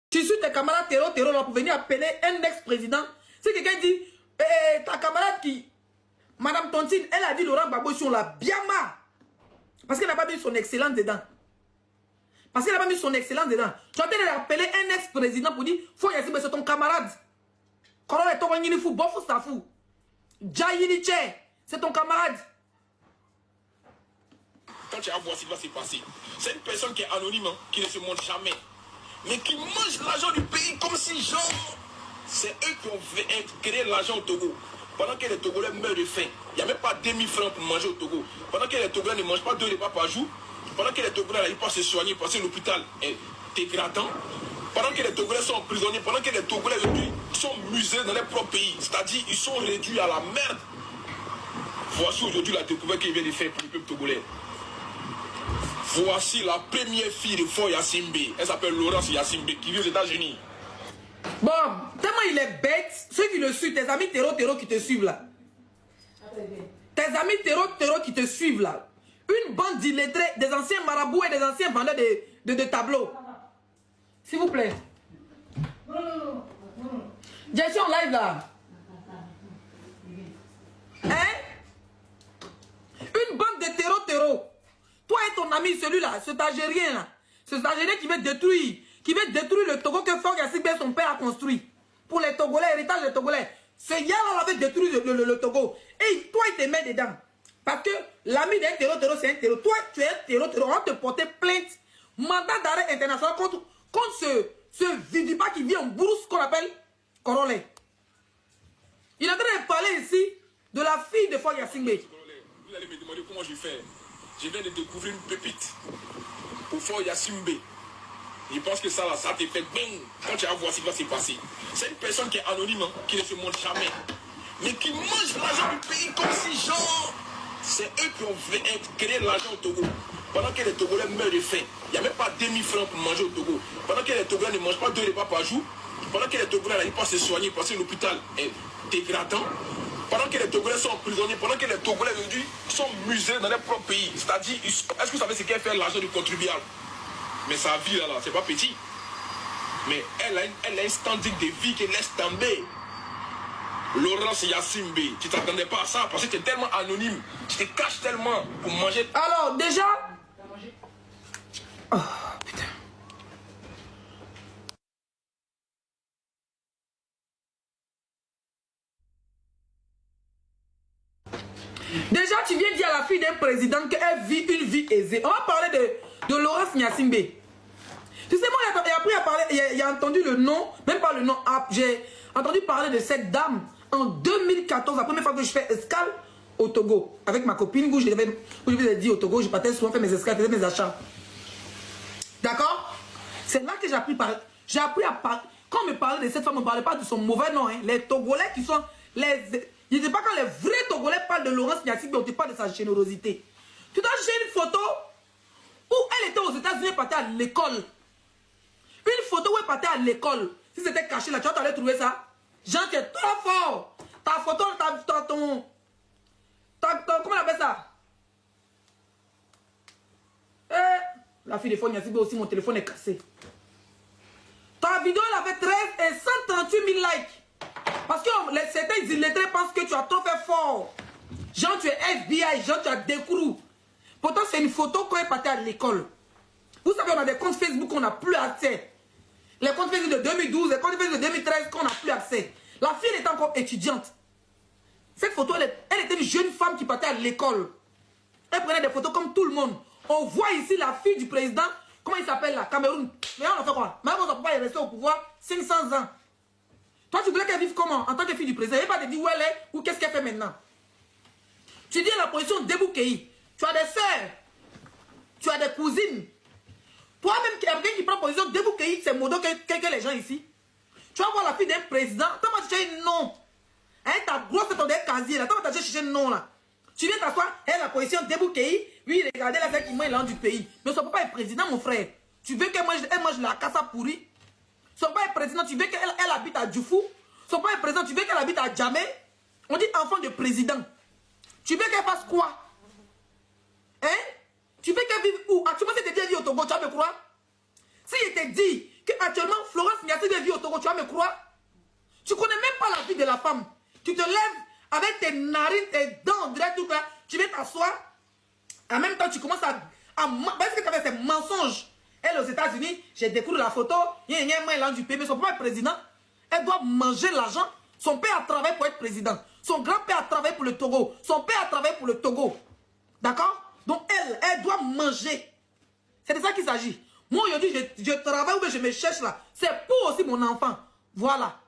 Tu suis tes camarades terreau là pour venir appeler un ex-président. Si quelqu'un dit, ta camarade qui, Madame Tontine, elle a dit Laurent Gbagbo sur la bien marre. Parce qu'elle n'a pas mis son excellence dedans. Parce qu'elle n'a pas mis son excellence dedans. Tu es en train d'appeler un ex-président pour dire, faut y aller, c'est ton camarade. Quand on est ton camarade, fou, bon fou, c'est fou. Djaïni Tché, c'est ton camarade. Quand tu vas voir ce qui va se passer, c'est une personne qui est anonyme, qui ne se montre jamais, mais qui mange l'argent du pays comme si, genre, c'est eux qui ont créé l'argent au Togo. Pendant que les Togolais meurent de faim, il n'y a même pas 2000 francs pour manger au Togo. Pendant que les Togolais ne mangent pas 2 repas par jour, pendant que les Togolais n'arrivent pas à se soigner parce que l'hôpital est dégradant, pendant que les Togolais sont emprisonnés, pendant que les Togolais aujourd'hui sont musés dans leur propre pays, c'est-à-dire ils sont réduits à la merde. Voici aujourd'hui la découverte qu'il vient de faire pour le peuple togolais. Voici la première fille de Faure Yassimbe. Elle s'appelle Laurence Yassimbe, qui vit aux États-Unis. Bon, tellement il est bête, ceux qui le suivent, tes amis terreau qui te suivent là. Tes amis terreau qui te suivent là. Une bande d'illettrés, des anciens marabouts et des anciens vendeurs de tableaux. S'il vous plaît. J'ai suis en live là. Hein? Une bande de terreau. Toi et ton ami, celui-là, cet Algérien là. Ce Algérien qui veut détruire le Togo que Faure Yassimbe, son père, a construit. Pour les Togolais, l'héritage des Togolais. Ce gars-là avait détruit le Togo. Et toi, il te met dedans. Parce que l'ami d'un terreau, c'est un terreau. Toi, tu es un terreau. On va te porter plainte. Mandat d'arrêt international contre ce vidipa qui vit en bourse qu'on appelle Korole. Il est en train de parler ici de la fille de Faure Yassimbe. Vous allez me demander comment je fais. Je viens de découvrir une pépite pour Faure Yassimbe. Je pense que ça te fait bing quand tu vas voir ce qui va se passer. C'est une personne qui est anonyme, qui ne se montre jamais, mais qui mange l'argent du pays comme si, genre, c'est eux qui ont créé l'argent au Togo. Pendant que les Togolais meurent de faim, il n'y a même pas 2000 francs pour manger au Togo. Pendant que les Togolais ne mangent pas 2 repas par jour, pendant que les Togolais n'arrivent pas à se soigner parce que l'hôpital est dégradant, pendant que les Togolais sont emprisonnés, pendant que les Togolais aujourd'hui sont musés dans leur propre pays. C'est-à-dire, est-ce que vous savez ce qu'est faire l'argent du contribuable? Mais sa vie là, c'est pas petit. Mais elle a un standing de vie qu'elle laisse tomber. Laurence Yassimbe, tu t'attendais pas à ça parce que tu es tellement anonyme. Tu te caches tellement pour manger. Alors, déjà. Oh, putain. Déjà, tu viens dire à la fille d'un président qu'elle vit une vie aisée. On va parler de Laurence Yassimbe. Tu sais, moi, j'ai entendu le nom, même pas le nom, j'ai entendu parler de cette dame en 2014, la première fois que je fais escale au Togo, avec ma copine, où je vous ai dit au Togo, je partais souvent faire mes escales, faisais mes achats. D'accord? C'est là que j'ai appris à parler. Quand on me parlait de cette femme, on ne parlait pas de son mauvais nom. Hein. Les Togolais qui sont les... Je ne dis pas quand les vrais Togolais parlent de Laurence Yassimbe, on ne dit pas de sa générosité. Tu dois chercher une photo où elle était aux États-Unis, elle partait à l'école. Une photo où elle partait à l'école. Si c'était caché là, tu allais trouver ça. Jean, tu es trop fort. Ta photo, comment on appelle ça? La fille de Faure Yassimbe aussi, mon téléphone est cassé. Ta vidéo, elle a fait 13 et 138 000 likes. Parce que certains illettrés pensent que tu as trop fait fort. Jean, tu es FBI. Jean, tu as découvert. Pourtant, c'est une photo quand elle partait à l'école. Vous savez, on a des comptes Facebook qu'on n'a plus accès. Les comptes Facebook de 2012, les comptes Facebook de 2013 qu'on n'a plus accès. La fille, elle était encore étudiante. Cette photo, elle était une jeune femme qui partait à l'école. Elle prenait des photos comme tout le monde. On voit ici la fille du président, comment il s'appelle là, Cameroun. Mais on a fait quoi? Même son papa est resté au pouvoir 500 ans. Toi, tu voulais qu'elle vive comment en tant que fille du président? Elle va te dire où elle est ou qu'est-ce qu'elle fait maintenant. Tu dis à la position Deboukéi. Tu as des sœurs. Tu as des cousines. Toi-même, quelqu'un qui prend position Deboukéi, c'est modo que les gens ici. Tu vas voir la fille d'un président. Toi, tu cherches un nom. Hein, ta grosse ton casier là. Toi, tu cherches un nom là. Tu viens t'asseoir, elle la position Deboukéi. Oui, regardez la fête qui mange l'an du pays. Mais son papa est président, mon frère. Tu veux qu'elle mange la cassa pourrie? Son père est président, tu veux qu'elle habite à Djoufou? Son père est président, tu veux qu'elle habite à Djamé? On dit enfant de président. Tu veux qu'elle fasse quoi? Hein? Tu veux qu'elle vive où? Actuellement, si tu te dis au Togo, tu vas me croire? Si je te dis qu'actuellement, Florence si des vies au Togo, tu vas me croire? Tu connais même pas la vie de la femme. Tu te lèves avec tes narines, tes dents, tout là. Tu viens t'asseoir. En même temps, tu commences à parce que tu avais ces mensonges. Elle, aux États-Unis, j'ai découvert la photo. Il y a un du pays, mais son père est président. Elle doit manger l'argent. Son père a travaillé pour être président. Son grand-père a travaillé pour le Togo. Son père a travaillé pour le Togo. D'accord? Donc, elle doit manger. C'est de ça qu'il s'agit. Moi, aujourd'hui, je travaille ou je me cherche là. C'est pour aussi mon enfant. Voilà.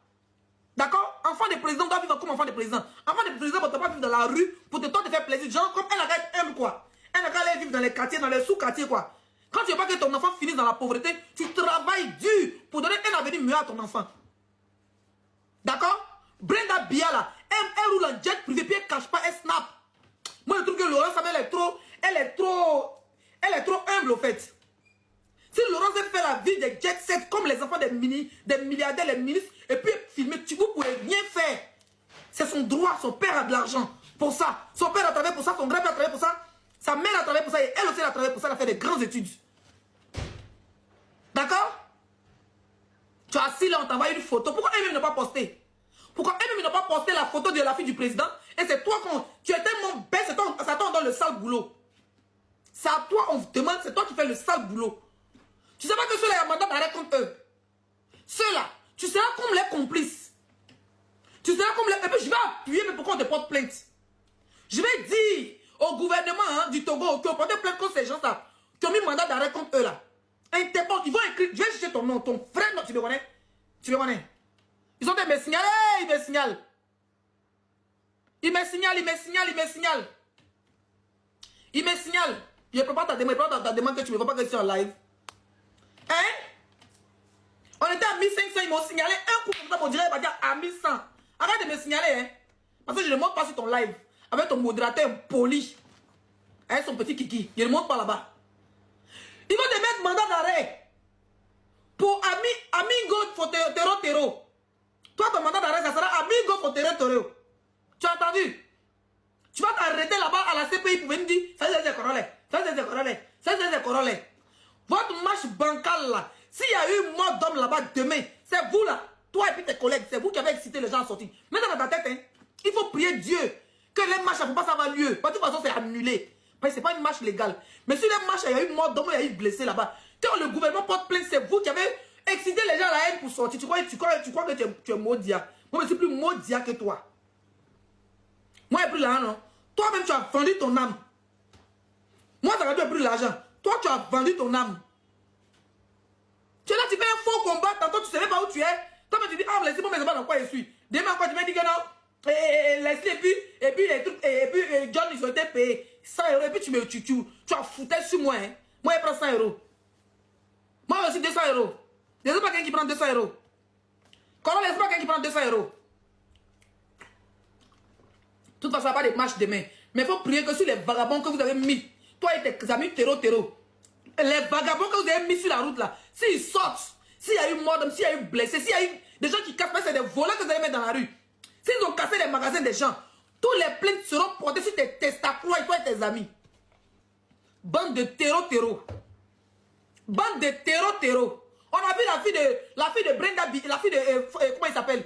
D'accord? Enfant de président doit vivre comme enfant de président. Enfant de président ne peut pas vivre dans la rue pour te faire plaisir. Genre, comme elle a qu'à être quoi. Elle a qu'à aller vivre dans les quartiers, dans les sous-quartiers, quoi. Quand tu veux pas que ton enfant finisse dans la pauvreté, tu travailles dur pour donner un avenir mieux à ton enfant. D'accord? Brenda Bia là, elle roule en jet privé, puis elle cache pas, elle snap. Moi, je trouve que Laurence, elle est trop humble, au fait. Si Laurence fait la vie des jet set comme les enfants des milliardaires, les ministres, et puis filmer, vous ne pouvez rien faire. C'est son droit, son père a de l'argent pour ça. Son père a travaillé pour ça, son grand-père a travaillé pour ça, sa mère a travaillé pour ça, et elle aussi a travaillé pour ça, elle a fait des grandes études. D'accord? Tu as assis là, on t'a envoyé une photo. Pourquoi elle-même n'a pas posté? Pourquoi elle-même n'a pas posté la photo de la fille du président? Et c'est toi qu'on... Tu es tellement belle, c'est toi on donne le sale boulot. C'est à toi, on te demande, c'est toi qui fais le sale boulot. Tu sais pas que ceux-là, il y a un mandat d'arrêt contre eux. Ceux-là, tu seras comme les complices. Tu seras comme les... Et puis je vais appuyer, mais pourquoi on te porte plainte? Je vais dire au gouvernement du Togo qui ont porté plainte contre ces gens-là, qui ont mis mandat d'arrêt contre eux là. Interpol, ils vont écrire, je vais chercher ton nom, ton frère, non, tu me connais? Tu me connais? Ils ont dit, me signalent, ils me signalent. Ils me signalent. Je ne peux pas ta demande que tu ne me vois pas que je suis en live. Hein? On était à 1500, ils m'ont signalé un coup comme ça, on dirait, il va dire à 1100. Arrête de me signaler, hein? Parce que je ne monte pas sur ton live avec ton modérateur poli. Hein, son petit kiki. Je ne monte pas là-bas. Ils vont te mettre mandat d'arrêt pour Amingo Tero. Toi, ton mandat d'arrêt, ça sera Amingo Tero. Tu as entendu? Tu vas t'arrêter là-bas à la CPI pour venir dire ça c'est Corolé. Votre marche bancale là, s'il y a eu mort d'homme là-bas demain, c'est vous là, toi et puis tes collègues, c'est vous qui avez excité les gens à sortir. Maintenant dans ta tête, hein, il faut prier Dieu que les marches ne font pas ça avoir lieu. Parce que de toute façon, c'est annulé. Parce que ce n'est pas une marche légale. Mais si les marches, il y a eu mort d'homme, il y a eu blessé là-bas. Quand le gouvernement porte plainte, c'est vous qui avez excité les gens à la haine pour sortir. Tu crois que tu es Maudia. Moi, je suis plus Maudia que toi. Moi, j'ai pris l'argent, non? Toi-même, tu as vendu ton âme. Moi, ça va te pris l'argent. Toi, tu as vendu ton âme. Tu es là, tu fais un faux combat. Tantôt, tu ne sais même pas où tu es. Toi, tu dis, ah, laissez moi, mais je ne sais pas dans quoi je suis. Demain, quand tu m'as dit que non, Leslie, et puis John, ils ont été payés 100 €. Et puis, tu as foutu sur moi. Hein. Moi, je prends 100 €. Moi aussi, 200 €. Je ne sais pas quelqu'un qui prend 200 €. Comment ne sais pas quelqu'un qui prend 200 €. De toute façon, il n'y a pas de marche demain. Mais il faut prier que sur les vagabonds que vous avez mis, toi et tes amis Tero, les vagabonds que vous avez mis sur la route là, s'ils sortent, s'il y a eu mort, s'il y a eu blessé, s'il y a eu des gens qui cassent, c'est des voleurs que vous allez mettre dans la rue. S'ils ont cassé les magasins des gens, tous les plaintes seront portées sur tes testacroix et toi et tes amis. Bande de Tero. Bande de Tero. On a vu la fille de Brenda, la fille de, comment il s'appelle?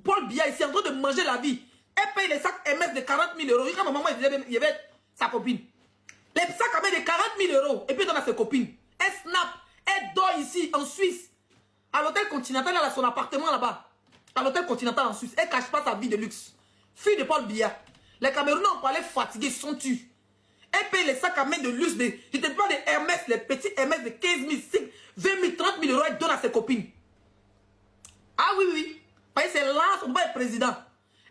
Paul Biya ici, en train de manger la vie. Elle paye les sacs MS de 40 000 €. Quand ma maman il y avait sa copine. Les sacs MS de 40 000 €. Et puis elle donne à ses copines. Elle snap. Elle dort ici, en Suisse. À l'hôtel Continental, elle a son appartement là-bas. À l'hôtel Continental en Suisse. Elle ne cache pas sa vie de luxe. Fille de Paul Biya. Les Camerounais ont parlé fatigués, sont tués. Elle paye les sacs à main de luxe. Je te parle de Hermès, les petits Hermès de 15 000, 20 000, 30 000 €. Elle donne à ses copines. Ah oui. Parce que c'est là son papa est président.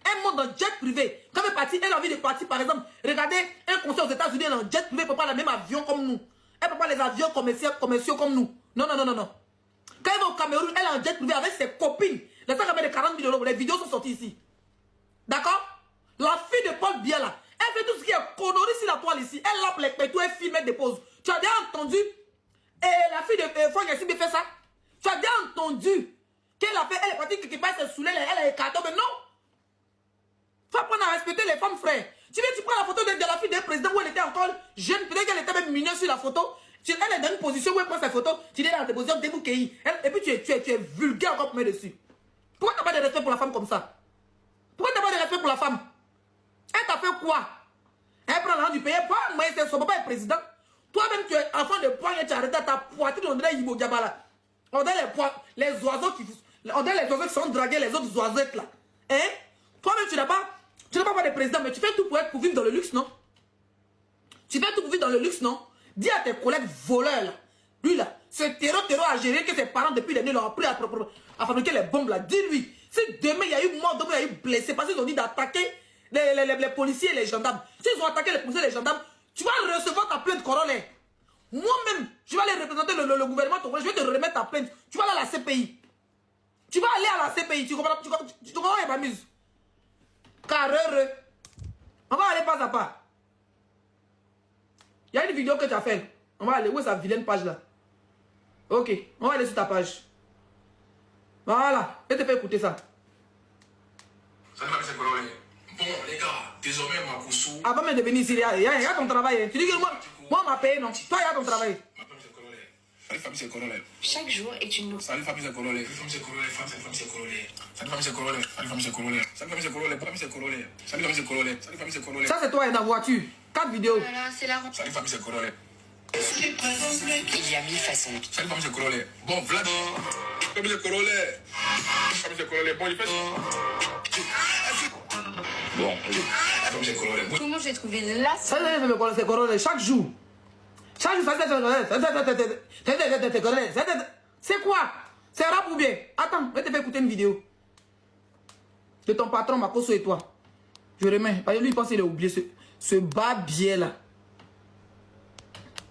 Elle monte dans jet privé. Quand elle a envie de partir, par exemple, regardez un concert aux États-Unis dans jet privé, elle ne peut pas le même avion comme nous. Elle ne peut pas les avions commerciaux comme nous. Non. Quand elle va au Cameroun, elle est en jet privé avec ses copines. Les sacs à main de 40 000 €. Les vidéos sont sorties ici. D'accord? La fille de Paul Biya là, elle fait tout ce qui est connerie sur la toile ici. Elle lappe les pétous, elle filme, elle dépose. Tu as déjà entendu la fille de Franck Yassine fait ça? Tu as déjà entendu qu'elle a fait, elle est partie quelque part, elle s'est saoulée, elle est carton, mais non. Il faut apprendre à respecter les femmes, frères. Tu prends la photo de la fille d'un président où elle était encore jeune, peut-être qu'elle était même mineure sur la photo. Elle est dans une position où elle prend sa photo, tu es dans tes positions débouquées. Et puis tu es vulgaire encore pour mettre dessus. Pourquoi tu n'as pas de respect pour la femme comme ça? Pourquoi tu n'as pas de respect pour la femme? Elle t'a fait quoi? Elle prend l'argent du pays. Moi, son papa est président. Toi-même, tu es enfant de poigne et tu as arrêté ta poitrine. On dirait Ibo Diabala. On dirait les oiseaux qui sont dragués, les autres oisettes là. Hein? Toi-même, tu n'as pas de président, mais tu fais tout pour vivre dans le luxe, non? Tu fais tout pour vivre dans le luxe, non? Dis à tes collègues voleurs là. Lui là, ce terreau à gérer que ses parents depuis les nuits l'ont appris à fabriquer les bombes là. Dis-lui, si demain il y a eu mort, demain il y a eu blessé, parce qu'ils ont dit d'attaquer les policiers et les gendarmes. S'ils ont attaqué les policiers et les gendarmes, tu vas recevoir ta plainte corollaire. Moi-même, je vais aller représenter le gouvernement, je vais te remettre ta plainte. Tu vas aller à la CPI. Tu vas aller à la CPI, tu comprends, il m'amuse. Carreur. On va aller pas à pas. Il y a une vidéo que tu as faite. On va aller, où est sa vilaine page là? Ok, on va aller sur ta page. Voilà, je te fais écouter ça. Ça va, c'est coloré. Bon, les gars, désormais, Makosso. Avant même de venir ici, il y a ton travail. Tu dis que moi on m'a payé, non? Toi, il y a ton travail. Salut famille, c'est Cololé. Chaque jour est une nouvelle. Salut famille, c'est Cololé. Salut famille, c'est Cololé. Salut famille, c'est Cololé. Salut famille, c'est Cololé. Salut famille, c'est Cololé. Salut famille, c'est Cololé. Salut famille, c'est Cololé. Salut famille, c'est Cololé. Salut famille, c'est Cololé. Ça, c'est toi et ta voiture. 4 vidéos. Voilà, c'est la route. Salut famille, c'est Cololé. Il y a 1000 façons. Salut famille, c'est Cololé. Bon, Vlad. Famille, c'est Cololé. Famille, c'est Cololé. Bon, il fait. Bon, famille, c'est Cololé. Comment j'ai trouvé là? Ça, c'est Cololé. Chaque jour. Chaque jour, c'est quoi? C'est rap ou bien? Attends, je vais te faire écouter une vidéo. De ton patron, Makosso et toi. Je remets. Parce que lui, il pense qu'il a oublié ce bas-biais là.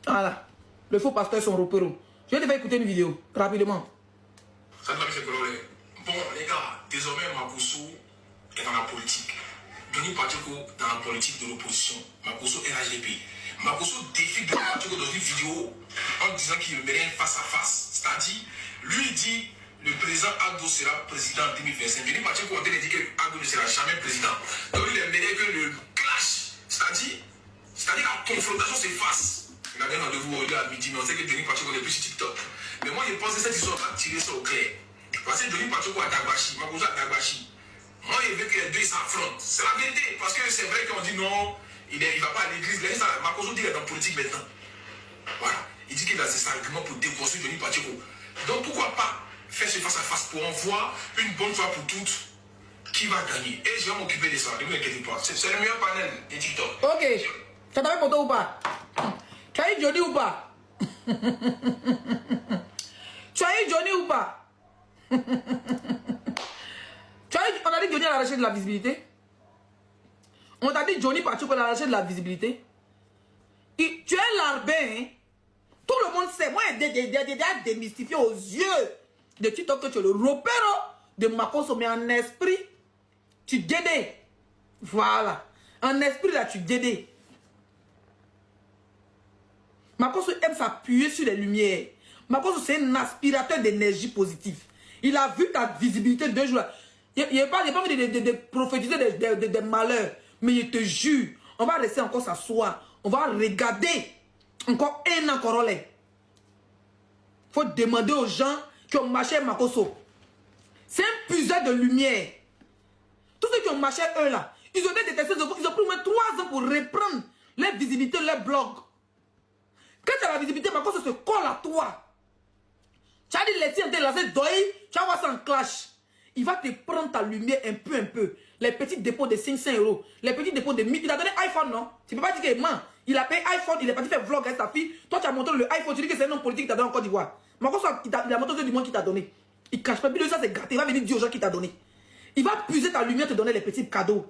Voilà. Le faux pasteur, son repérou. Je vais te faire écouter une vidéo, rapidement. Salut famille, c'est Cololé. Bon, les gars, désormais, Makosso est dans la politique. Denis Pacheko dans la politique de l'opposition. Makosso est RHDP. Makosso défie Denis Pacheko dans une vidéo en disant qu'il le mérite face à face. C'est-à-dire, lui dit le président Agdo sera président en 2025. Denis Pacheko a dit que Agdo ne sera jamais président. Donc il aimerait que le clash, c'est-à-dire la confrontation se fasse. Il a bien rendez-vous à midi, mais on sait que Denis Pacheko n'est plus sur TikTok. Mais moi je pense que cette histoire va tirer ça au clair. Parce que Denis Pacheko a Dagbashi, Makosso a Dagbashi. Moi, je veux que les deux s'affrontent. C'est la vérité. Parce que c'est vrai qu'on dit non, il ne va pas à l'église. Makosso dit qu'il est dans la politique maintenant. Voilà. Il dit qu'il a ses arguments pour déconstruire Denis Pacheko. Donc pourquoi pas faire ce face à face pour en voir une bonne fois pour toutes qui va gagner. Et je vais m'occuper de ça. Ne vous inquiétez pas. C'est le meilleur panel de TikTok. Ok. Tu as fait photo ou pas? Tu as eu Johnny ou pas? Tu as eu Johnny ou pas? On a dit Johnny a arraché de la visibilité. On t'a dit Johnny Pacheko a arraché de la visibilité. Et tu es larbin, hein? Tout le monde sait. Moi, déjà démystifié aux yeux de TikTok que tu es le repère de Makosso, mais en esprit, tu dédais. Voilà. En esprit, là, tu dédais. Makosso aime s'appuyer sur les lumières. Makosso, c'est un aspirateur d'énergie positive. Il a vu ta visibilité 2 jours. Il n'y a pas envie de prophétiser des malheurs. Mais je te jure, on va rester encore s'asseoir. On va regarder encore un an corollaire. Il faut demander aux gens qui ont marché avec Makosso. C'est un puiseur de lumière. Tous ceux qui ont marché eux là, ils ont été détestés. Ils ont pris au moins 3 ans pour reprendre leur visibilité, leur blog. Quand tu as la visibilité, Makosso se colle à toi. Tu as dit les tiens, tu vas voir ça en clash. Il va te prendre ta lumière un peu. Les petits dépôts de 500 €. Les petits dépôts de 1000. Il a donné iPhone, non? Tu ne peux pas dire que il a payé iPhone, il est parti faire vlog avec sa fille. Toi, tu as montré le iPhone. Tu dis que c'est un homme politique qui t'a donné en Côte d'Ivoire. Makosso, il a montré ceux du monde qui t'a donné. Il ne cache pas. Puis ça, c'est gâté. Il va venir dire aux gens qui t'a donné. Il va puiser ta lumière, te donner les petits cadeaux.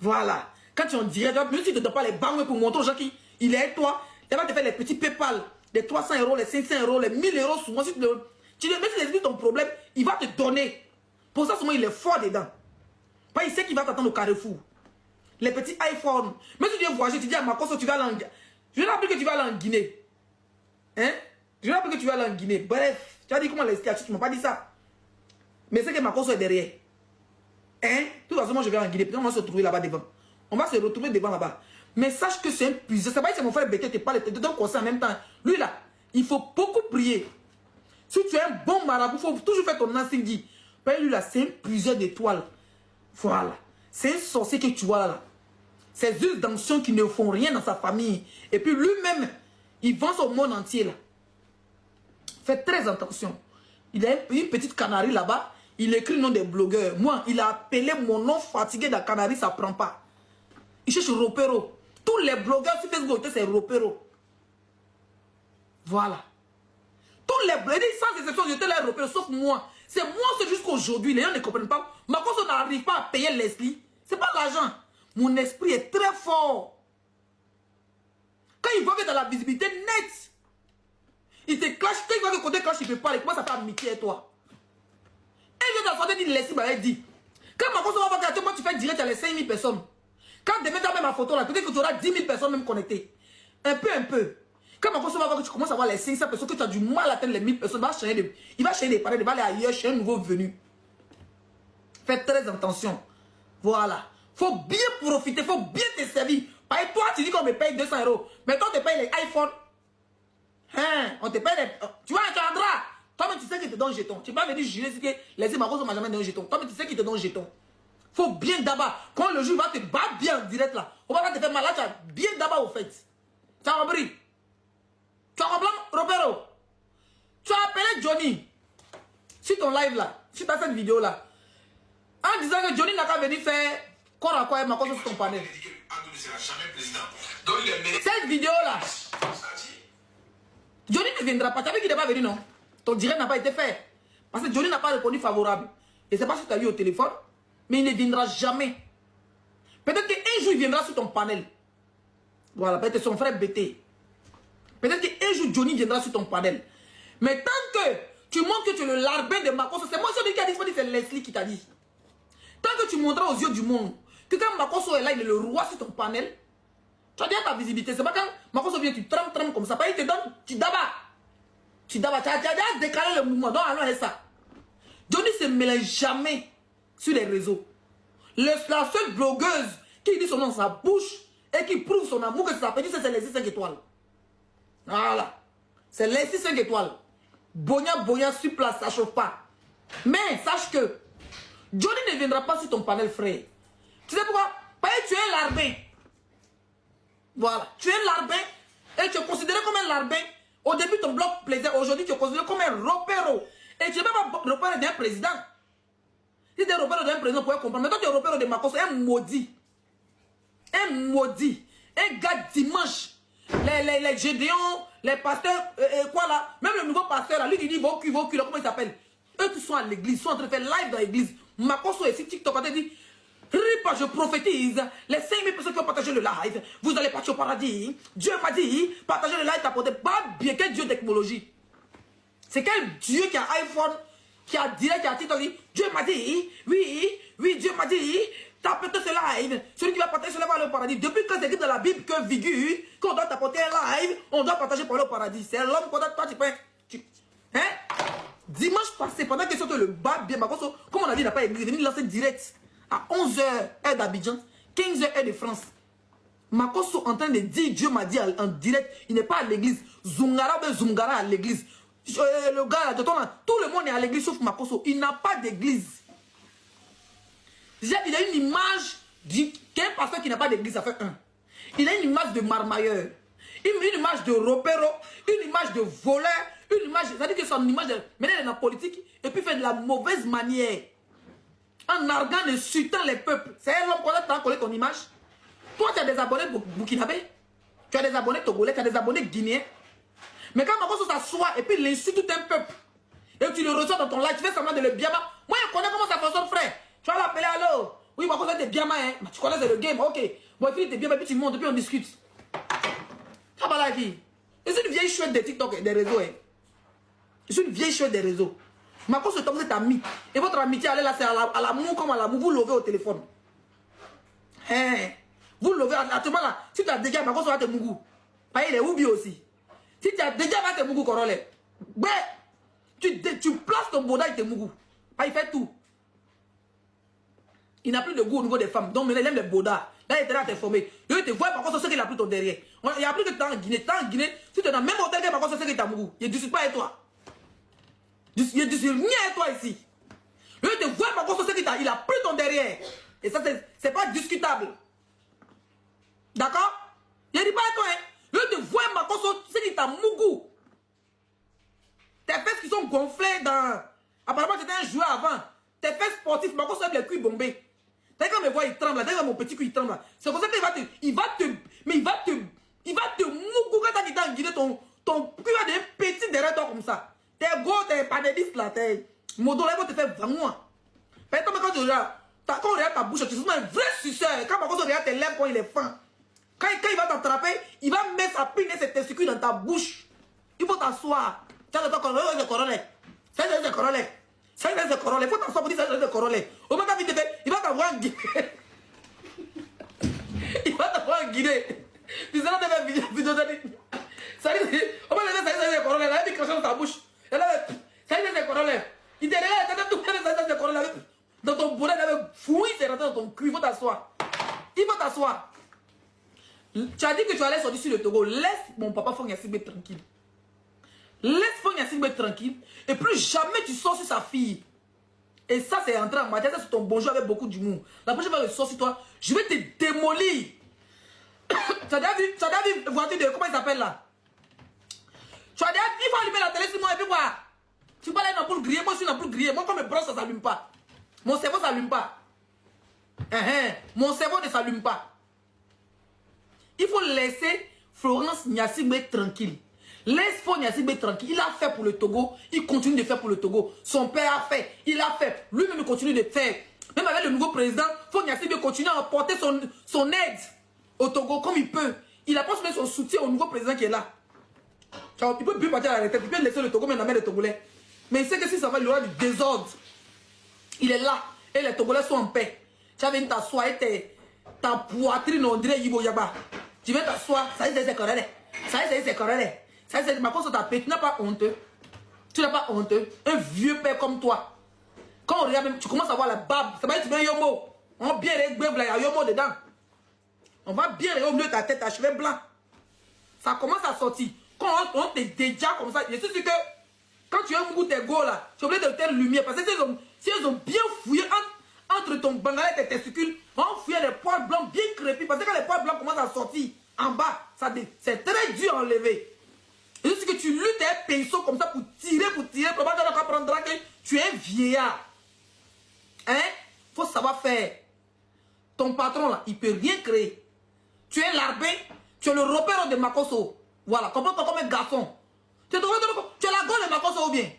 Voilà. Quand tu en dirais, même si tu ne te donnes pas les banques pour montrer aux gens qui il est avec toi, il va te faire les petits PayPal, les 300 €, les 500 €, les 1000 € souvent. Si tu même si tu expliques ton problème, il va te donner. Pour ça, souvent, il est fort dedans. Pas, il sait qu'il va t'attendre au Carrefour. Les petits iPhones. Même si tu viens voyager, tu dis à Makosso, tu vas aller en Guinée. Je vais rappeler que tu vas aller en Guinée. Hein? Je vais rappeler que tu vas aller en Guinée. Bref, tu as dit comment les statuts, tu ne m'as pas dit ça. Mais c'est que Makosso est derrière. Hein? De toute façon, moi, je vais en Guinée. Puis on va se retrouver là-bas devant. On va se retrouver devant là-bas. Mais sache que c'est un puissant. C'est pas que c'est mon frère Bété te parle, te donne conseil en même temps. Lui là, il faut beaucoup prier. Si tu es un bon marabout, il faut toujours faire ton ancien. Mais lui là, c'est un puissant d'étoiles. Voilà. C'est un sorcier que tu vois là. Ces huiles d'onction qui ne font rien dans sa famille. Et puis lui-même, il vend au monde entier là. Faites très attention. Il a une petite canarie là-bas. Il écrit le nom des blogueurs. Moi, il a appelé mon nom fatigué de la canarie, ça ne prend pas. Il cherche Ropero. Tous les blogueurs sur Facebook, c'est Ropero. Voilà. Tous les blogueurs, sans exception, j'étais là Ropero, sauf moi. C'est moi, c'est jusqu'aujourd'hui. Les gens ne comprennent pas. Ma cause n'arrive pas à payer Leslie. Ce n'est pas l'argent. Mon esprit est très fort. Quand il voit que tu as la visibilité nette, il te clash. Quand il voit que côté clash, il ne peut pas. Il commence à faire amitié avec toi. Et je t'ai entendu dire Leslie m'avait dit. Quand ma cause va voir que moi, tu fais direct à les 5000 personnes. Quand demain tu as même ma photo là, peut-être que tu auras 10 000 personnes même connectées. Un peu. Quand ma cause va voir que tu commences à voir les 500 personnes, que tu as du mal à atteindre les 1000 personnes, il va changer des pareils, il va aller ailleurs chez un nouveau venu. Faites très attention. Voilà. Faut bien profiter, faut bien te servir. Par exemple, toi, tu dis qu'on me paye 200 €. Mais toi, on te paye les iPhones. Hein? On te paye les... Tu vois, tu entras. Toi-même, tu sais qu'il te donne un jeton. Tu vas venir jurer que les Marcos ne m'ont jamais donné un jeton. Toi-même, tu sais qu'il te donne un jeton. Faut bien d'abord. Quand le jour va te battre bien en direct là, on va pas te faire mal là, tu as bien d'abord au fait. Tu as compris? Tu as compris, Roberto? Tu as appelé Johnny sur ton live là, sur ta cette vidéo là, en disant que Johnny n'a qu'à venir faire corps à corps avec ma cause sur ton panel. Cette vidéo là, Johnny ne viendra pas. Tu as vu qu'il n'est pas venu, non? Ton direct n'a pas été fait. Parce que Johnny n'a pas répondu favorable. Et c'est pas ce que tu as eu au téléphone. Mais il ne viendra jamais. Peut-être qu'un jour, il viendra sur ton panel. Voilà, peut-être son frère BT. Peut-être qu'un jour, Johnny viendra sur ton panel. Mais tant que tu montres que tu es le larbin de Makosso, c'est moi qui a dit, c'est Leslie qui t'a dit. Tant que tu montras aux yeux du monde que quand Makosso est là, il est le roi sur ton panel, tu as déjà ta visibilité. C'est pas quand Makosso vient, tu trembles comme ça. Il te donne, tu dabas. Tu as déjà décalé le mouvement. Donc, alors, c'est ça. Johnny ne se mélange jamais sur les réseaux. La seule blogueuse qui dit son nom dans sa bouche et qui prouve son amour que c'est sa petite, c'est Leslie 5 étoiles. Voilà. C'est Leslie 5 étoiles. Bonia, sur place, ça ne chauffe pas. Mais sache que Johnny ne viendra pas sur ton panel, frère. Tu sais pourquoi? Parce que tu es un larbin. Voilà. Tu es un larbin et tu es considéré comme un larbin. Au début, ton blog plaisait. Aujourd'hui, tu es considéré comme un Ropero. Et tu n'es même pas Ropero d'un président. Si tu es Ropero d'un président, vous pouvez comprendre. Mais toi, tu es Ropero de Makosso, un maudit. Un maudit. Un gars dimanche. Les Gédéons, les pasteurs, quoi là. Même le nouveau pasteur là, lui qui dit vos culs, là, comment il s'appelle? Eux qui sont à l'église, sont en train de faire live dans l'église. Makosso est sur TikTok, on te dit, Ripa, je prophétise, les 5000 personnes qui ont partagé le live, vous allez partir au paradis. Dieu m'a dit, partagez le live, t'apportez pas bien. Quel Dieu technologie? C'est quel Dieu qui a iPhone, qui a direct, qui a TikTok, dit, Dieu m'a dit, oui, Dieu m'a dit, t'apportez ce live, celui qui va partager ce live va aller au paradis. Depuis que c'est écrit dans la Bible que figure, qu'on doit t'apporter un live, on doit partager pour aller au paradis. C'est l'homme qu'on doit, toi tu peux, hein? Dimanche passé, pendant que c'était le bas bien, Makosso, comme on a dit, il n'a pas église, il est venu lancer direct à 11h, heure d'Abidjan, 15h, heure de France. Makosso en train de dire, Dieu m'a dit en direct, il n'est pas à l'église. Zungara à l'église. Le gars, tout le monde est à l'église sauf Makosso. Il n'a pas d'église. Il a une image qu'un pasteur qui n'a pas d'église, ça fait un. Il a une image de marmailleur, une image de Ropero, une image de voleur, une image, c'est-à-dire que son image de mener dans la politique et puis faire de la mauvaise manière. En arguant, insultant les peuples. C'est un homme qu'on a collé ton image. Toi, tu as des abonnés burkinabés, tu as des abonnés togolais, tu as des abonnés guinéens. Mais quand Makosso s'assoit et puis il insulte tout un peuple, et tu le reçois dans ton live, tu fais semblant de le biama. Moi, je connais comment ça fonctionne, frère. Tu vas l'appeler, allô? Oui, Makosso est biama, hein. Tu connais, c'est le game, ok. Bon, il finit biama, puis tu montes, puis on discute. Ça va la vie. Je suis une vieille chouette des TikTok et des réseaux, hein. Je suis une vieille chouette des réseaux. Makosso est votre ami. Et votre amitié, allez là, c'est à l'amour comme à l'amour. Vous l'ovez au téléphone. Hein? Vous l'ovez à ce moment-là. Si tu as déjà Makosso va te mougou. Il est oublié aussi. Si tu as déjà va te mougou, Corole. Tu places ton bonda et te mougou. Il fait tout. Il n'a plus de goût au niveau des femmes. Donc, maintenant, il aime les bodas. Là, il était là à t'informer. Il te voit par contre ce qu'il a pris ton derrière. Il n'y a plus que temps en Guinée. Tant en Guinée, si tu es dans le même hôtel, par contre ce qu'il t'a mouru. Il ne discute pas avec toi. Il ne discute rien avec toi ici. Lui, il te voit par contre ce qu'il a pris ton derrière. Et ça, c'est pas discutable. D'accord? Il ne dit pas à toi, hein. Lui, il te voit par contre ce qu'il t'a mouru. Tes fesses qui sont gonflées dans... Apparemment, tu étais un joueur avant. Tes fesses sportives, par contre, les cuits bombés. T'as quand me voit, il tremble. T'as quand mon petit cul, il tremble. C'est pour ça qu'il va te... Il va te mougou quand t'as quitté en Guinée. Ton cul va devenir petit derrière toi comme ça. T'es gros, t'es panéliste là. T'es... Modo là, il va te faire vraiment. Par exemple, quand tu regardes, quand on regarde ta bouche, tu es un vrai suceur. Quand par contre, on regarde tes lèvres quand il est fin. Quand il va t'attraper, il va mettre sa pine et ses testicules dans ta bouche. Il faut t'asseoir. Tu as le temps qu'on le coronet. Ça, c'est le coronet. Ça, c'est le coronet. Il faut t'asseoir pour dire ça, c'est le coronet. Au moment où il va t'avoir en Guinée. Il va t'avoir en Guinée. Tu sais, là, tu fais vidéo. Ça, au moment où ça, c'est le coronet. Là, il crache dans ta bouche. Ça, c'est le coronet. Il te regarde, tu as tout fait, ça, c'est le coronet. Dans ton bonnet, il avait fouillé, c'est rentré dans ton cul. Il faut t'asseoir. Il faut t'asseoir. Tu as dit que tu allais sortir sur le Togo. Laisse mon papa Fong Yassibé tranquille. Laisse Fong Yassibé tranquille. Et plus jamais tu sors sur sa fille. Et ça, c'est entré en matière. Ça, c'est ton bonjour avec beaucoup d'humour. La prochaine fois que je sors sur toi, je vais te démolir. Tu as déjà vu voiture de... Comment il s'appelle là? Tu as déjà... Il faut allumer la télé sur moi et puis quoi? Tu parles là pour le griller. Moi, je suis là pour le griller. Moi, quand mes brosse, ça ne s'allume pas. Mon cerveau ne s'allume pas. Mon cerveau ne s'allume pas. Il faut laisser Florence Yassibé tranquille. Laisse Florence Yassibé tranquille. Il a fait pour le Togo. Il continue de faire pour le Togo. Son père a fait. Il a fait. Lui-même il continue de faire. Même avec le nouveau président, Florence Yassibé continue à apporter son aide au Togo comme il peut. Il apporte même son soutien au nouveau président qui est là. Il peut plus partir à la retraite. Il peut laisser le Togo mais dans les Togolais. Mais il sait que si ça va, il y aura du désordre. Il est là. Et les Togolais sont en paix. Tu vas venir t'asseoir et ta poitrine, on dirait Yibo Yaba. Tu viens t'asseoir. Ça y est, c'est correct. Ça y est, c'est correct. Ça y est, ma cause sur ta paix. Tu n'as pas honteux. Tu n'as pas honteux. Un vieux père comme toi. Quand on regarde même, tu commences à voir la barbe. Ça va être bien yomo. On va bien régler, il y a yomo dedans. On va bien régler au milieu de ta tête, ta cheveux blancs. Ça commence à sortir. Quand on te déjà comme ça, je suis sûr que quand tu as un goût de go là, tu es obligé de telle lumière. Parce que si ils ont bien fouillé entre ton bangalais et tes testicules, on fouillé les poils blancs bien crépus. Parce que quand les poils blancs commencent à sortir en bas, c'est très dur à enlever. Et c'est que tu luttes un pinceau comme ça pour tirer. Probablement tu apprendras que tu es un vieillard. Hein? Faut savoir faire. Ton patron là, il peut rien créer. Tu es larbé, tu es le repère de Makosso. Voilà, comprends-toi comme un garçon. Tu es la gueule de Makosso ou bien?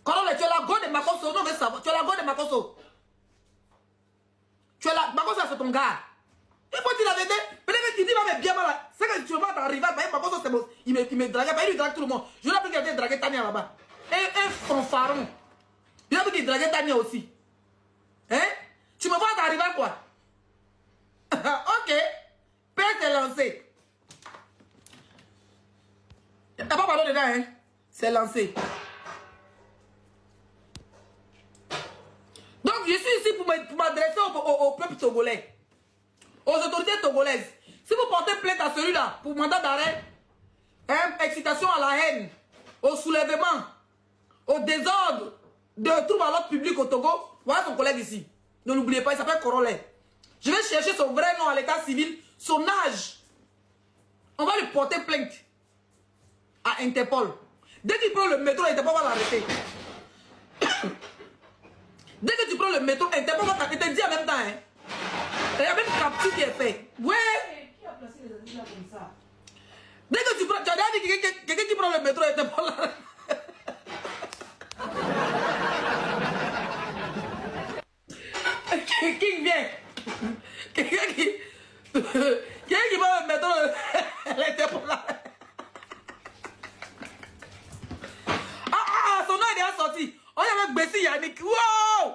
Corole, tu es la gueule de Makosso. Non, mais ça va. Tu es la gueule de Makosso. Makosso, c'est ton gars. Il faut dire la vérité. Peut-être qu'il dit, mais bien mal. C'est que tu vas t'arriver. Makosso, c'est bon. Il me drague. Il lui drague tout le monde. Je l'ai appris qu'il a dragué Tania là-bas. Un fanfaron. Il a appris qu'il draguait Tania aussi. Hein? Tu me vois t'arriver à quoi? Ok. Père t'est lancé. T'as pas parlé dedans, hein? C'est lancé. Donc, je suis ici pour m'adresser au peuple togolais, aux autorités togolaises. Si vous portez plainte à celui-là pour mandat d'arrêt, excitation à la haine, au soulèvement, au désordre, de troubles à l'ordre public au Togo, voilà son collègue ici. Ne l'oubliez pas, il s'appelle Corolé. Je vais chercher son vrai nom à l'état civil, son âge. On va lui porter plainte à Interpol. Dès qu'il prend le métro, Interpol va l'arrêter. Dès que tu prends le métro, Interpol va t'arrêter. Il te dit en même temps. Hein. Il y a même une capture qui est faite. Ouais. Qui a placé les avis là comme ça? Dès que tu prends. Tu as déjà vu quelqu'un qui prend le métro, Interpol l'arrête. Qui vient? Quelqu'un qui prend le métro, Interpol l'arrête. Son nom est déjà sorti. On est avec Bessie Yannick. Wow!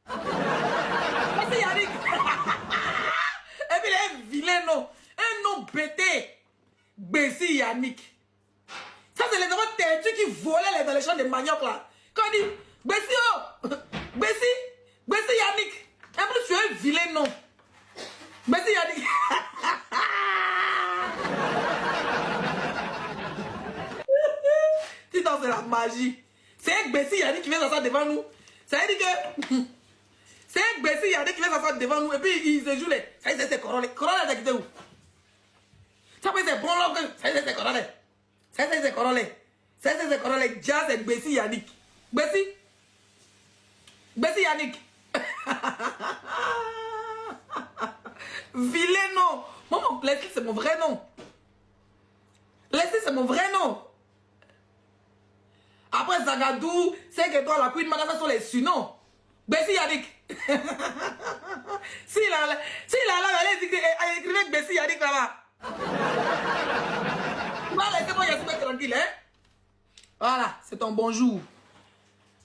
Bessie Yannick. Et puis il est un vilain nom. Un nom bêté. Bessie Yannick. Ça, c'est les enfants têtus qui volaient dans les champs de manioc là. Quand on dit Bessie, oh! Bessie Yannick. Un dis. C'est un Bessie Yannick qui vient s'asseoir devant nous. Ça veut dire que... C'est un Bessie Yannick qui vient s'asseoir devant nous. Et puis il se joue les... Ça y est, c'est Corolla. Corolla, t'as quitté où? Ça peut être c'est bon là. Ça y est, c'est Corolla. Ça y est, c'est Corolla. Ça y est, c'est Corolla. Déjà, c'est Bessie Yannick. Bessie Yannick. Vilain nom. Moi, Leslie, c'est mon vrai nom. Leslie, c'est mon vrai nom. Après Zagadou, c'est que toi, la Queen Madame, ça sont les surnoms. Bessie Yannick. S'il a là, elle écrivait Bessie Yannick là-bas. Voilà, laissez-moi Yasmine tranquille, hein. Voilà, c'est ton bonjour.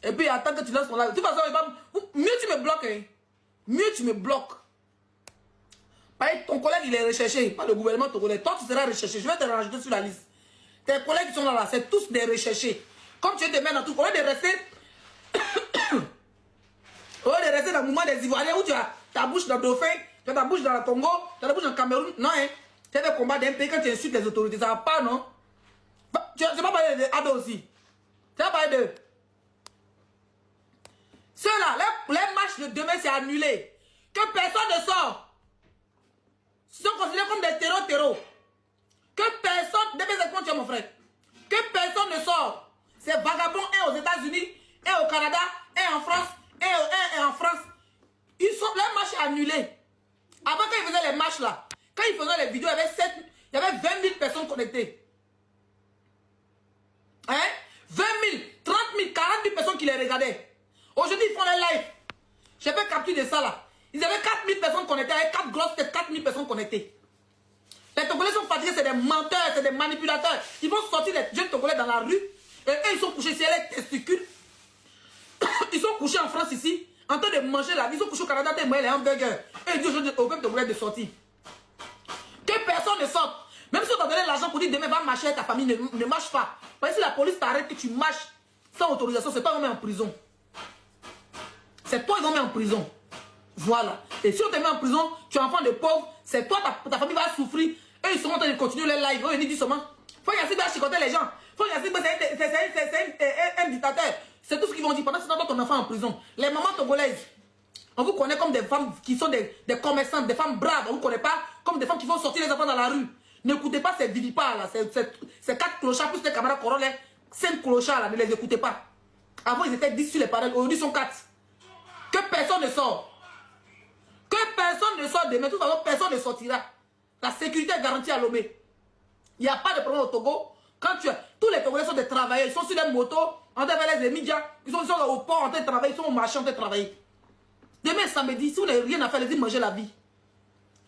Et puis, attends que tu lances ton live. De toute façon, mieux tu me bloques, hein. Mieux tu me bloques. Ton collègue, il est recherché par le gouvernement togolais. Toi, tu seras recherché. Je vais te rajouter sur la liste. Tes collègues qui sont là, c'est tous des recherchés. Comme tu es demain dans tout, au lieu de rester... au lieu de rester dans le mouvement des Ivoiriens où tu as ta bouche dans le Dauphin, tu as ta bouche dans le Congo, tu as ta bouche dans le Cameroun. Non, hein. Tu as des combats d'un pays quand tu insultes les autorités. Ça va pas, non? Tu n'as pas parlé d'Ado aussi. Tu as parlé de... Ceux-là, les matchs de demain, c'est annulé. Que personne ne sort. Ils sont considérés comme des terreaux. Que personne, depuis cette point, tu es mon frère. Que personne ne sort. Ces vagabonds, un aux États-Unis, un au Canada, un en France, un en France. Leur match est annulé. Avant, quand ils faisaient les matchs là, quand ils faisaient les vidéos, il y avait 20 000 personnes connectées. Hein? 20 000, 30 000, 40 000 personnes qui les regardaient. Aujourd'hui, ils font les lives. J'ai fait capture de ça là. Ils avaient 4 000 personnes connectées, avec 4 grosses têtes, 4 000 personnes connectées. Les Togolais sont fatigués, c'est des menteurs, c'est des manipulateurs. Ils vont sortir les jeunes Togolais dans la rue. Et eux, ils sont couchés sur les testicules. Ils sont couchés en France ici, en train de manger la vie. Ils sont couchés au Canada, ils mangent les hamburgers. Et ils disent aujourd'hui au peuple Togolais de sortir. Que personne ne sorte. Même si on t'a donné l'argent pour dire demain va marcher avec ta famille, ne marche pas. Parce que si la police t'arrête et que tu marches sans autorisation, c'est toi qui vas mettre en prison. C'est toi qui vas mettre en prison. Voilà. Et si on te met en prison, tu es enfant de pauvre, c'est toi, ta famille va souffrir. Eux, ils seront en train de continuer les lives. Eux, ils disent seulement, faut Yassine va chicoter les gens. Faut Yassine, c'est un dictateur. C'est tout ce qu'ils vont dire. Pendant ce temps, ton enfant en prison. Les mamans togolaises, on vous connaît comme des femmes qui sont des commerçantes, des femmes braves. On vous connaît pas comme des femmes qui vont sortir les enfants dans la rue. N'écoutez pas ces vivipares là, ces 4 clochards plus les camarades Corolla, 5 clochards là, ne les écoutez pas. Avant, ils étaient 10 sur les paroles. Aujourd'hui, ils sont 4. Que personne ne sort. Que personne ne sort demain. De toute façon, personne ne sortira. La sécurité est garantie à Lomé. Il n'y a pas de problème au Togo. Quand tous les Togolais sont des travailleurs. Ils sont sur des motos, en train de faire les médias. Ils sont au port en train de travailler. Ils sont au marché en train de travailler. Demain, samedi, si vous n'avez rien à faire, allez-y manger la vie.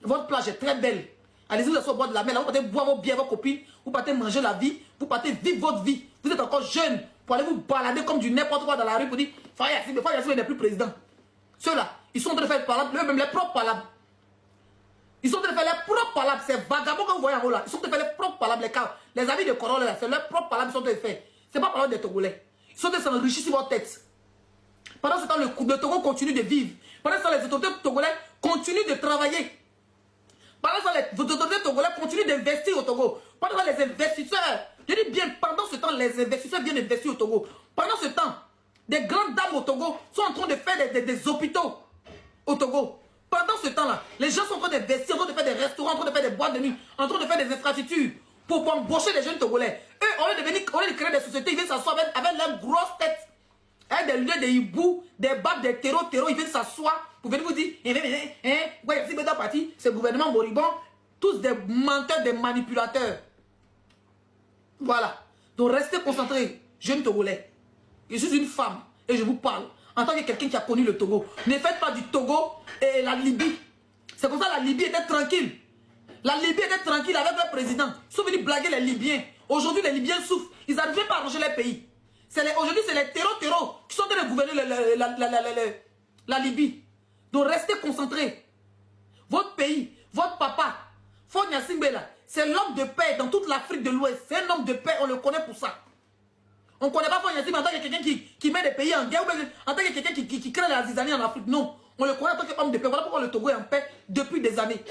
Votre plage est très belle. Allez-y vous asseoir au bord de la mer. Là, vous partez boire vos bières, vos copines. Vous partez manger la vie. Vous partez vivre votre vie. Vous êtes encore jeune pour aller vous balader comme du n'importe quoi dans la rue pour dire Fayassine n'est plus président. Ceux-là, ils sont en train de faire même les propres palabres. Ils sont en train de faire les propres palabres. Ces vagabonds que vous voyez en haut là, ils sont en train de faire les propres palabres. Les amis de Corolla, c'est leurs propres palabres qu'ils sont en train de faire. Ce n'est pas palabres des Togolais. Ils sont en train de s'enrichir sur votre tête. Pendant ce temps, le Togo continue de vivre. Pendant ce temps, les autorités togolais continuent de travailler. Pendant ce temps, les autorités togolais continuent d'investir au Togo. Pendant ce temps, les investisseurs, je dis bien, pendant ce temps, les investisseurs viennent investir au Togo. Pendant ce temps, des grandes dames au Togo sont en train de faire des hôpitaux au Togo. Pendant ce temps-là, les gens sont en train d'investir, en train de faire des restaurants, en train de faire des boîtes de nuit, en train de faire des infrastructures pour embaucher les jeunes Togolais. Eux, au lieu de créer des sociétés, ils viennent s'asseoir avec leurs grosses têtes. Avec des lunettes, des hiboux, des babes, des terreaux, ils viennent s'asseoir pour venir vous dire, c'est le gouvernement moribond, tous des menteurs, des manipulateurs. Voilà. Donc restez concentrés, jeunes Togolais. Je suis une femme et je vous parle en tant que quelqu'un qui a connu le Togo. Ne faites pas du Togo et la Libye. C'est comme ça la Libye était tranquille. La Libye était tranquille avec le président. Ils sont venus blaguer les Libyens. Aujourd'hui, les Libyens souffrent. Ils n'arrivent pas à arranger les pays. Aujourd'hui, c'est les terreaux qui sont en train de gouverner la Libye. Donc restez concentrés. Votre pays, votre papa, Faure Gnassingbé, c'est l'homme de paix dans toute l'Afrique de l'Ouest. C'est un homme de paix, on le connaît pour ça. On ne connaît pas Faure Gnassingbé en tant que quelqu'un qui met des pays en guerre, ou en tant que quelqu'un qui crée la zizanie en Afrique. Non, on le connaît en tant qu'homme de paix. Voilà pourquoi le Togo est en paix depuis des années.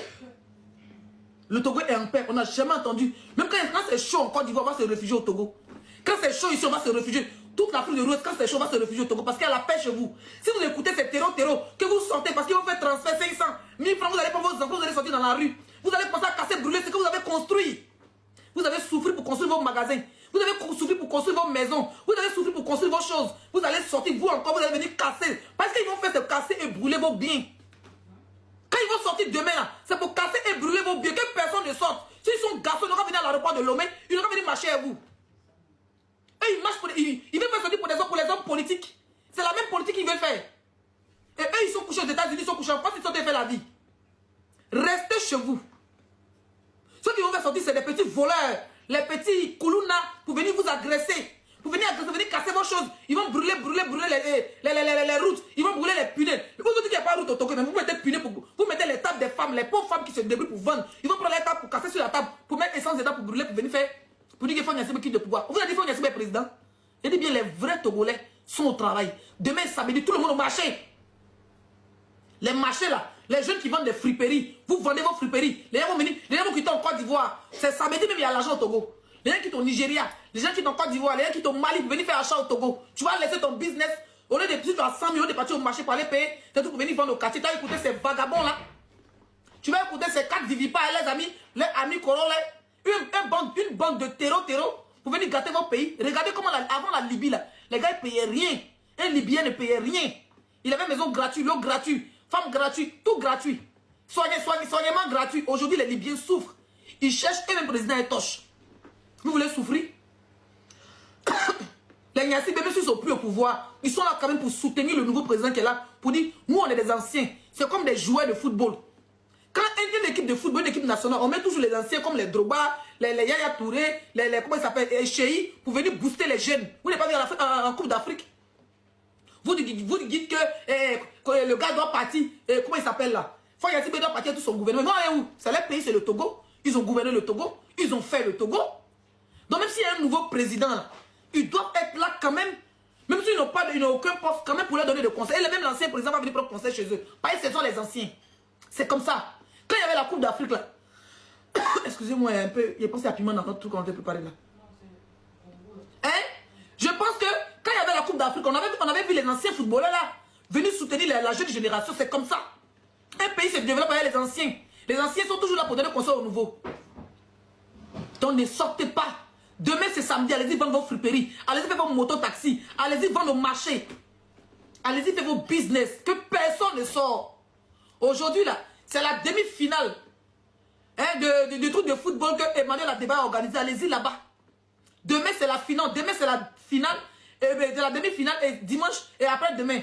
Le Togo est en paix, on n'a jamais entendu. Même quand c'est chaud en Côte d'Ivoire, on va se réfugier au Togo. Quand c'est chaud ici, on va se réfugier. Toute l'Afrique de l'Ouest, quand c'est chaud, va se réfugier au Togo parce qu'il y a la paix chez vous. Si vous écoutez ces terreaux que vous sortez parce qu'ils vont faire transfert 500, 1000 francs, vous allez prendre vos enfants, vous allez sortir dans la rue. Vous allez commencer à casser, brûler ce que vous avez construit. Vous avez souffert pour construire vos magasins. Vous avez souffert pour construire vos maisons. Vous avez souffert pour construire vos choses. Vous allez sortir, vous encore, vous allez venir casser. Parce qu'ils vont faire se casser et brûler vos biens. Quand ils vont sortir demain, c'est pour casser et brûler vos biens. Que personne ne sorte. S'ils sont garçons, ils n'auront pas venir à l'aéroport de Lomé. Ils n'auront pas venir marcher avec vous. Et ils marchent pour ils veulent faire sortir pour les hommes politiques. C'est la même politique qu'ils veulent faire. Et eux, ils sont couchés aux États-Unis, ils sont couchés en France, ils sont fait la vie. Restez chez vous. Ceux qui vont faire sortir, c'est des petits voleurs, les petits koulouna pour venir vous agresser. Pour venir agresser, venir casser vos choses. Ils vont brûler les routes. Ils vont brûler les punais. Vous dites qu'il n'y a pas de route au Togo, mais vous mettez punais vous mettez les tables des femmes, les pauvres femmes qui se débrouillent pour vendre. Ils vont prendre les tables pour casser sur la table, pour mettre essence dedans, pour brûler, pour venir faire. Pour dire qu'il faut Niassibé quitte le pouvoir. Vous avez dit qu'il faut Niassibé président. Et dit bien, les vrais Togolais sont au travail. Demain, samedi, tout le monde au marché. Les marchés là, les jeunes qui vendent des friperies, vous vendez vos friperies. Les gens vont venir, les gens vont quitter en Côte d'Ivoire. C'est samedi même, il y a l'argent au Togo. Les gens qui sont au Nigeria, les gens qui sont en Côte d'Ivoire, les gens qui sont au Mali pour venir faire achat au Togo. Tu vas laisser ton business, au lieu de plus de 100 millions de partir au marché pour aller payer, c'est tout pour venir vendre au quartier. Tu vas écouter ces vagabonds là. Tu vas écouter ces 4 Divipa et les amis Corolais. Une bande de terreau pour venir gâter votre pays. Regardez comment avant la Libye là, les gars ils payaient rien. Un Libyen ne payait rien. Il avait maison gratuite, l'eau gratuite, femme gratuite, tout gratuit. Soignement gratuit. Aujourd'hui les Libyens souffrent. Ils cherchent et même président est toche. Vous voulez souffrir? Les Niassibé, même s'ils sont plus au pouvoir, ils sont là quand même pour soutenir le nouveau président qui est là, pour dire, nous on est des anciens. C'est comme des joueurs de football. Quand une équipe de football, une équipe nationale, on met toujours les anciens comme les Drogba, les Yaya Touré, comment ils s'appellent, les Cheyi, pour venir booster les jeunes. Vous n'avez pas vu en Coupe d'Afrique? Vous dites que le gars doit partir, comment il s'appelle là? Faut Niassibé doit partir tout son gouvernement. Non, où? C'est leur pays, c'est le Togo. Ils ont gouverné le Togo, ils ont fait le Togo. Donc même s'il y a un nouveau président là, ils doivent être là quand même. Même s'ils n'ont aucun poste, quand même pour leur donner des conseils. Et même l'ancien président va venir prendre conseil chez eux. Parce que ce sont les anciens. C'est comme ça. Quand il y avait la Coupe d'Afrique là, excusez-moi un peu, il y a pensé à piment dans notre truc qu'on avait préparé là. Hein? Je pense que quand il y avait la Coupe d'Afrique, on avait vu les anciens footballeurs là venir soutenir la jeune génération. C'est comme ça. Un pays se développe avec les anciens. Les anciens sont toujours là pour donner conseil aux nouveaux. Donc ne sortez pas. Demain c'est samedi, allez-y vendre vos friperies. Allez-y faire vos mototaxis. Allez-y vendre au marché. Allez-y faire vos business. Que personne ne sort. Aujourd'hui là, c'est la demi-finale du truc de football que Emmanuel Adeba a organisé. Allez-y là-bas. Demain c'est la finale. Demain c'est la finale. De la demi-finale et dimanche et après-demain.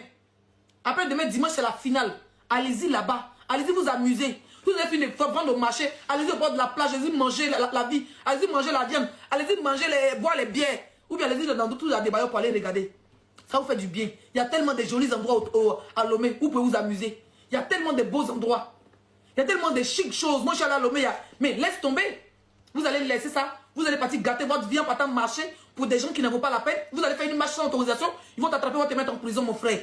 Après-demain, dimanche c'est la finale. Allez-y là-bas. Allez-y vous amuser. Vous avez fini de vendre au marché. Allez-y au bord de la plage. Allez-y manger la vie. Allez-y manger la viande. Allez-y manger boire les bières. Ou bien allez-y dans tout la débat pour aller regarder. Ça vous fait du bien. Il y a tellement de jolis endroits à Lomé où vous pouvez vous amuser. Il y a tellement de beaux endroits. Il y a tellement de chic choses. Moi je suis allé à Lomé. Mais laisse tomber. Vous allez laisser ça. Vous allez partir gâter votre vie en partant marcher pour des gens qui ne vaut pas la peine. Vous allez faire une marche sans autorisation. Ils vont t'attraper, ils vont te mettre en prison, mon frère.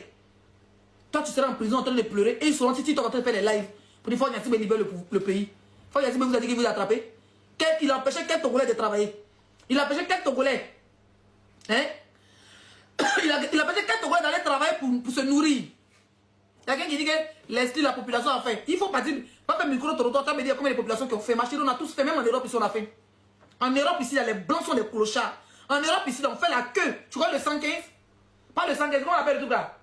Toi, tu seras en prison en train de pleurer. Et ils seront ici, tu es en train de faire les lives. Pour dire, faut Niassibé libère le pays. Faut Niassibé vous a dit qu'il vous a attrapé. Il empêchait quel Togolais de travailler. Il empêchait quel Togolais. Hein? Il empêchait quel Togolais d'aller travailler pour se nourrir. Il y a quelqu'un qui dit que l'Est, la population a faim. Il faut partir. Pas faire micro Toronto, tu vas me dire combien de populations qui ont faim. Marcher, on a tous fait, même en Europe, ici, on a faim. En Europe, ici, les blancs sont des clochards. En Europe, ici, on fait la queue. Tu vois le 115? Pas le 115, comment on appelle le truc là?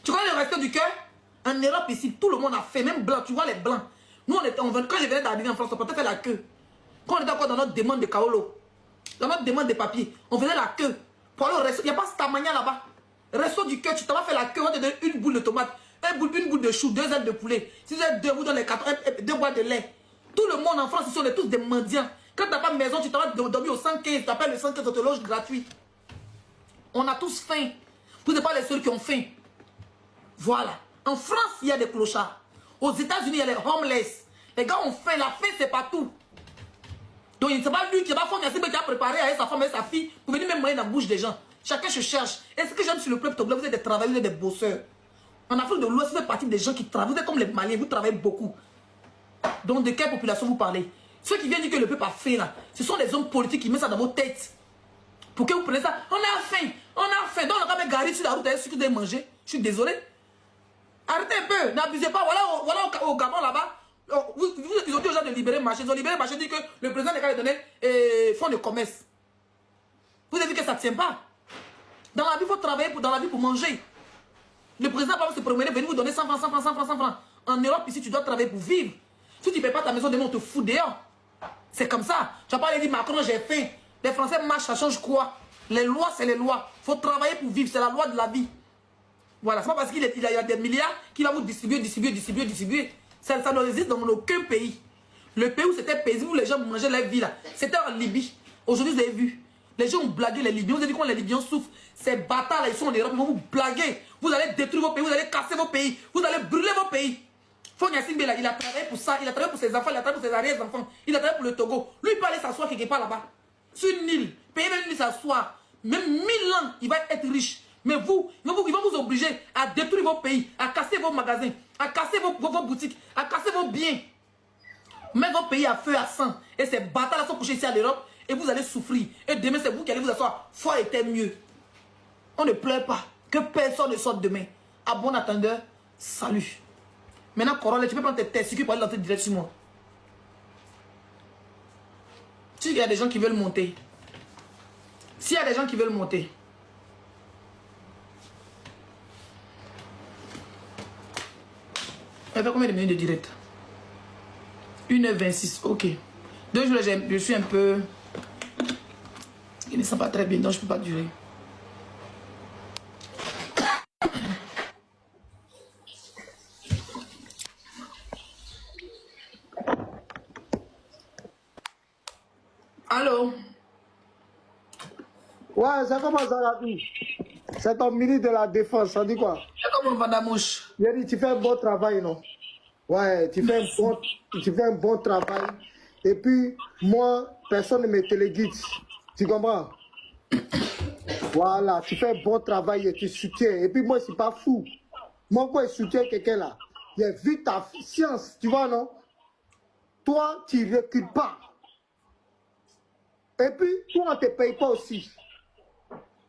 Tu vois le resto du cœur? En Europe, ici, tout le monde a fait, même blanc. Tu vois les blancs. Nous, quand je venais d'arriver en France, on partait faire la queue. Quand on était encore dans notre demande de Kaolo, dans notre demande de papier, on faisait la queue. Pour aller au resto, il n'y a pas Stamania là-bas. Resto du cœur, tu t'en vas faire la queue, on va te donner une boule de tomate, une boule de chou, 2 ailes de poulet. Si vous êtes 2 bouts dans les 4, 2 boîtes de lait. Tout le monde en France, ils sont tous des mendiants. Quand tu n'as pas de maison, tu t'en vas dormir au 115, tu t'appelles le 115, on te loge gratuit. On a tous faim. Vous n'êtes pas les seuls qui ont faim. Voilà. En France, il y a des clochards. Aux États-Unis, il y a les homeless. Les gars ont faim. La faim, c'est partout. Donc, c'est pas lui qui va faire Niassibé qui a préparé avec sa femme et sa fille pour venir même moyen dans la bouche des gens. Chacun se cherche. Et ce que j'aime sur le peuple togolais, vous êtes des travailleurs, vous êtes des bosseurs. En Afrique de l'Ouest, vous faites partie des gens qui travaillent. Vous êtes comme les Maliens, vous travaillez beaucoup. Donc, de quelle population vous parlez? Ceux qui viennent dire que le peuple a faim, là, ce sont les hommes politiques qui mettent ça dans vos têtes. Pour que vous preniez ça. On a faim. On a faim. Donc, on a quand même garé sur la route. Ce que vous devez manger. Je suis désolé. Arrêtez un peu. N'abusez pas. Voilà au Gabon là-bas. Ils ont dit aux gens de libérer le marché. Ils ont libéré le marché. Ils ont dit que le président n'a qu'à les donner fonds de commerce. Vous avez vu que ça ne tient pas. Dans la vie, il faut travailler dans la vie pour manger. Le président va se promener, venir vous donner 100 francs, 100 francs, 100 francs, 100 francs. En Europe, ici, tu dois travailler pour vivre. Si tu ne payes pas ta maison, demain, on te fout dehors. C'est comme ça. Tu vas pas aller dire, Macron, j'ai faim. Les Français marchent, ça change quoi? Les lois, c'est les lois. Il faut travailler pour vivre. C'est la loi de la vie. Voilà. C'est pas parce qu'il y a des milliards qu'il va vous distribuer. Ça ne existe dans aucun pays. Le pays où c'était paisible, où les gens mangeaient la vie, là, c'était en Libye. Aujourd'hui, vous avez vu. Les gens ont blagué les Libyens. Vous avez vu comment les Libyens souffrent. Ces bâtards là, ils sont en Europe, ils vont vous blaguer. Vous allez détruire vos pays, vous allez casser vos pays, vous allez brûler vos pays. Fonia Simbe là, il a travaillé pour ça, il a travaillé pour ses enfants, il a travaillé pour ses arrière-enfants, il a travaillé pour le Togo. Lui, il peut aller s'asseoir quelque part là-bas. Sur une île, payer même une île s'asseoir. Même 1000 ans, il va être riche. Mais vous, ils vont vous obliger à détruire vos pays, à casser vos magasins, à casser vos boutiques, à casser vos biens. Mettre vos pays à feu, à sang. Et ces bâtards là sont couchés ici à l'Europe. Et vous allez souffrir. Et demain, c'est vous qui allez vous asseoir. Foi était mieux. On ne pleure pas. Que personne ne sorte demain. À bon attendeur, salut. Maintenant, Corolla, tu peux prendre tes testicules pour aller lancer direct sur moi. S'il y a des gens qui veulent monter. S'il y a des gens qui veulent monter. Elle fait combien de minutes de direct? 1h26, ok. 2 jours, je suis un peu... Il ne sent pas très bien, donc je ne peux pas durer. Allô? Ouais, c'est comment ça la vie? C'est ton ministre de la Défense, ça dit quoi? C'est comme Vandamouche. Il a dit, tu fais un bon travail, non? Ouais, tu fais un bon travail. Et puis, moi, personne ne me téléguide. Tu comprends? Voilà, tu fais un bon travail et tu soutiens. Et puis, moi, je ne suis pas fou. Moi, quand je soutiens quelqu'un là, j'ai vu ta science, tu vois, non? Toi, tu ne recules pas. Et puis, toi, on ne te paye pas aussi.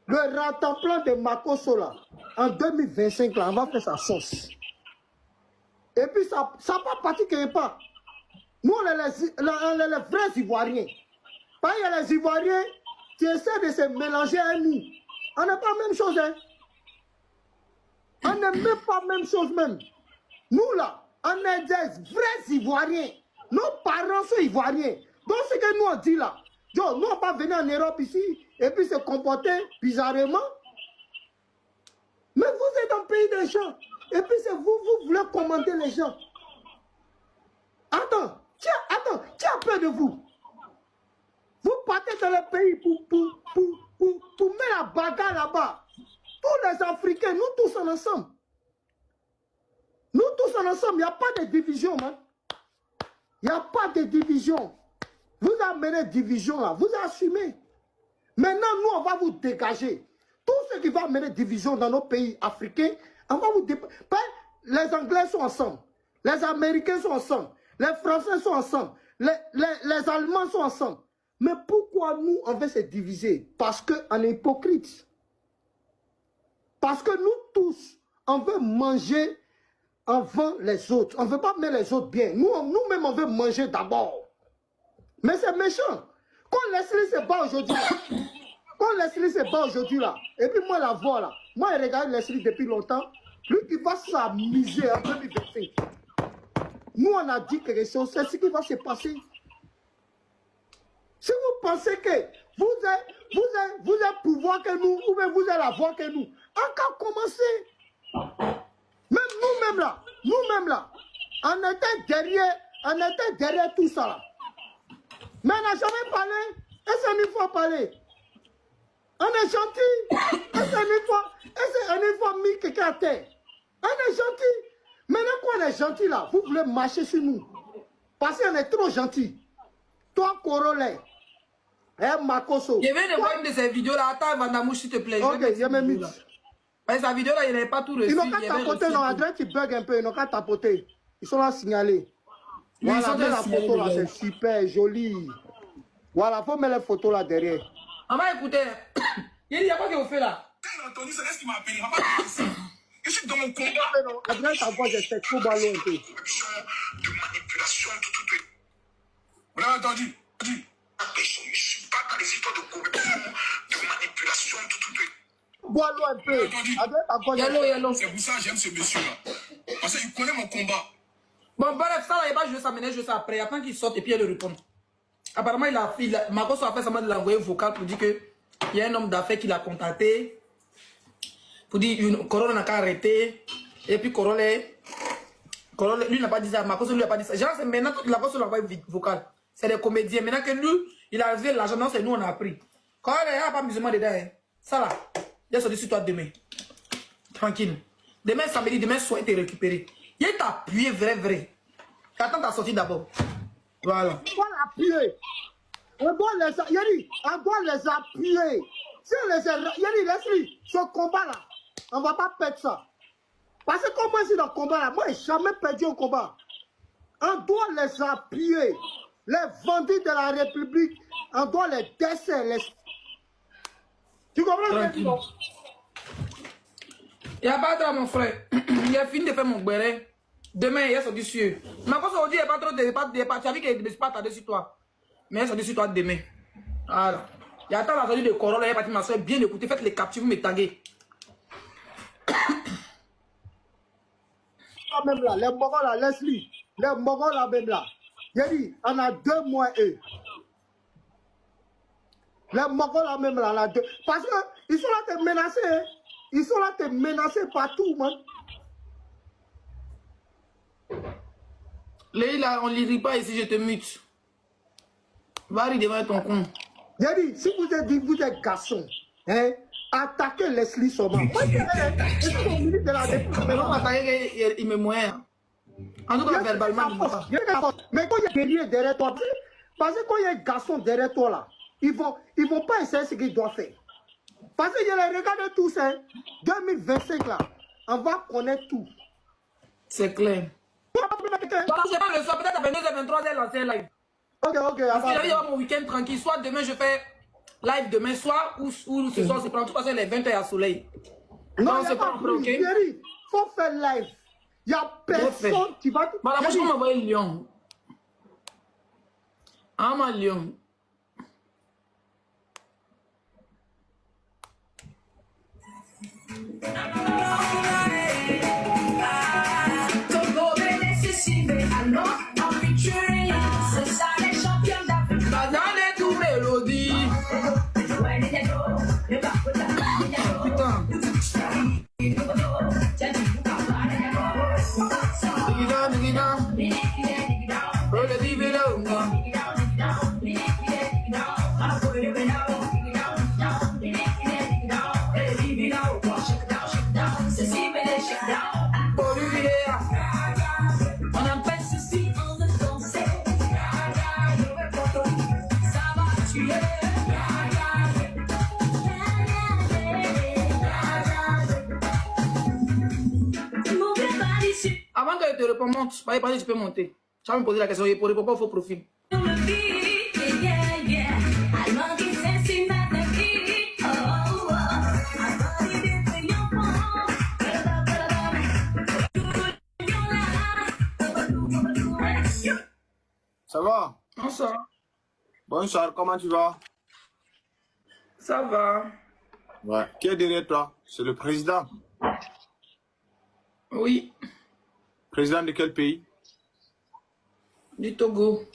Le rentemplant de Makosso, là, en 2025, là, on va faire sa sauce. Et puis, ça n'a pas parti quelque part. Nous, on est les vrais Ivoiriens. Pas il y a les Ivoiriens qui essaient de se mélanger à nous. On n'est pas la même chose, hein. On n'est même pas la même chose, même. Nous, là, on est des vrais Ivoiriens. Nos parents sont Ivoiriens. Donc, ce que nous, on dit là, nous, on ne va pas venir en Europe ici et puis se comporter bizarrement. Mais vous êtes dans le pays des gens. Et puis, c'est vous, vous voulez commander les gens. Attends, tu as peur de vous. Vous partez dans le pays pour mettre la bagarre là-bas. Tous les Africains, nous tous ensemble. Nous tous ensemble, il n'y a pas de division, man. Il n'y a pas de division. Vous amenez division là, vous assumez. Maintenant, nous, on va vous dégager. Tout ce qui va amener division dans nos pays africains, on va vous dégager. Les Anglais sont ensemble. Les Américains sont ensemble. Les Français sont ensemble. Les Allemands sont ensemble. Mais pourquoi nous, on veut se diviser? Parce qu'on est hypocrite. Parce que nous tous, on veut manger avant les autres. On ne veut pas mettre les autres bien. Nous-mêmes, on veut manger d'abord. Mais c'est méchant. Quand Leslie se bat aujourd'hui là, et puis moi la vois là, moi je regarde Leslie depuis longtemps, lui qui va s'amuser en 2025. Nous on a dit quelque chose, c'est ce qui va se passer. Si vous pensez que vous êtes pouvoir que nous, ou bien vous avez la voix que nous, encore commencer. Même nous-mêmes là, on était derrière tout ça là. Mais on n'a jamais parlé, et c'est une fois parlé. On est gentil, et c'est une fois mis quelqu'un à terre. On est gentil. Maintenant qu'on est gentil là, vous voulez marcher sur nous. Parce qu'on est trop gentil. Toi, Corolla, Makosso. Je viens de voir une de ces vidéos là. Attends, Vandamouche, s'il te plaît. Ok, il y a même mis. Mais sa vidéo là, il n'avait pas tout reçu. Ils n'ont qu'à tapoter, non, Adrien, tu bugs un peu, ils n'ont qu'à tapoter. Ils sont là signalés. Voilà, la photo là, c'est super joli. Voilà, il faut mettre les photos là derrière. On va écouter. Il y a quoi que vous faites là? Quand il a entendu ça, est-ce qu'il m'a appelé? Il m'a pas dit ça. Je suis dans mon combat. Après ta voix, j'espère trop ballon un peu. De manipulation, tout. Vous l'avez entendu? Je ne suis pas dans les histoires de corruption, de manipulation, tout. Bois-le un peu. Après ta voix, Yallo. C'est pour ça que j'aime ce monsieur-là. Parce qu'il connaît mon combat. Bon, bref, ça là, il va jouer ça, maintenant jouer ça après. Attends qu'il sorte et puis il répond. Apparemment, Marcos a fait semblant de l'envoyer vocal pour dire que il y a un homme d'affaires qui l'a contacté. Pour dire Corona n'a qu'à arrêter. Et puis Corona, lui n'a pas dit ça. Marcos lui n'a pas dit ça. Genre, c'est maintenant toute la cause l'envoie vocal. C'est des comédiens. Maintenant que lui, il a arrivé l'argent, non, c'est nous, on a appris. Quand il n'y a pas musulman dedans, hein. Ça là, il est sorti sur toi demain. Tranquille. Demain, samedi, demain, soir, il est récupéré. Il est appuyé, vrai. Attends ta sortie d'abord. Voilà. On doit l'appuyer. On doit les appuyer. Si on les a... Laisse-lui, ce combat-là, on ne va pas perdre ça. Parce que comme moi, je suis dans le combat-là, moi, je n'ai jamais perdu un combat. On doit les appuyer. Les vendus de la République, on doit les desserrer. Tu comprends ce que je dis? Il n'y a pas de mon frère. Il a fini de faire mon béret. Demain, il est sorti sur eux. Mais quand on dit qu'il n'y a pas trop de parties, tu as vu qu'il ne s'est pas tardé sur toi. Mais il est sorti sur toi demain. Voilà. Il y a tant la sortie de Corolla, il est parti ma soeur, bien écoutez, faites les captures, vous me taguez. Même là, les Mogos là, laisse-lui. Les Mogos là, même là. J'ai dit, on a 2 mois et les Mogos là, même là, parce qu'ils sont là te menacer. Hein. Ils sont là te menacer partout, man. Leïla, on ne lit pas ici, je te mute. Va aller devant ton con. J'ai dit, si vous êtes garçon, hein, attaquez Leslie Soma. Moi, je suis au milieu de la défense. Mais non, attaquer, il me moyen. En tout cas, verbalement, il ne pas. Mais quand il y a guerrier derrière toi, parce que quand il y a un garçon derrière toi là, ils vont pas essayer ce qu'ils doivent faire. Parce que je les regarde tous, hein, 2025 là, on va connaître tout. C'est clair. Je sais pas le soir, peut-être à 22h, 23h, lancer live. Ok. Parce que j'avais eu mon week-end tranquille. Soit demain, je fais live demain soir, ou ce soir, c'est pour tout passer les 20h à soleil. Non, c'est pas ok. Il faut faire live. Il n'y a personne qui va... Voilà, moi, je vais m'envoyer Lyon. Ah, ma Lyon. Avant que je te réponde, monte. Pas tu peux monter. Tu vas me poser la question. Pour répondre, il faut profil. Ça va? Bonsoir. Bonsoir, comment tu vas? Ça va. Ouais. Qui est derrière toi? C'est le président. Oui. Président de quel pays? Du Togo.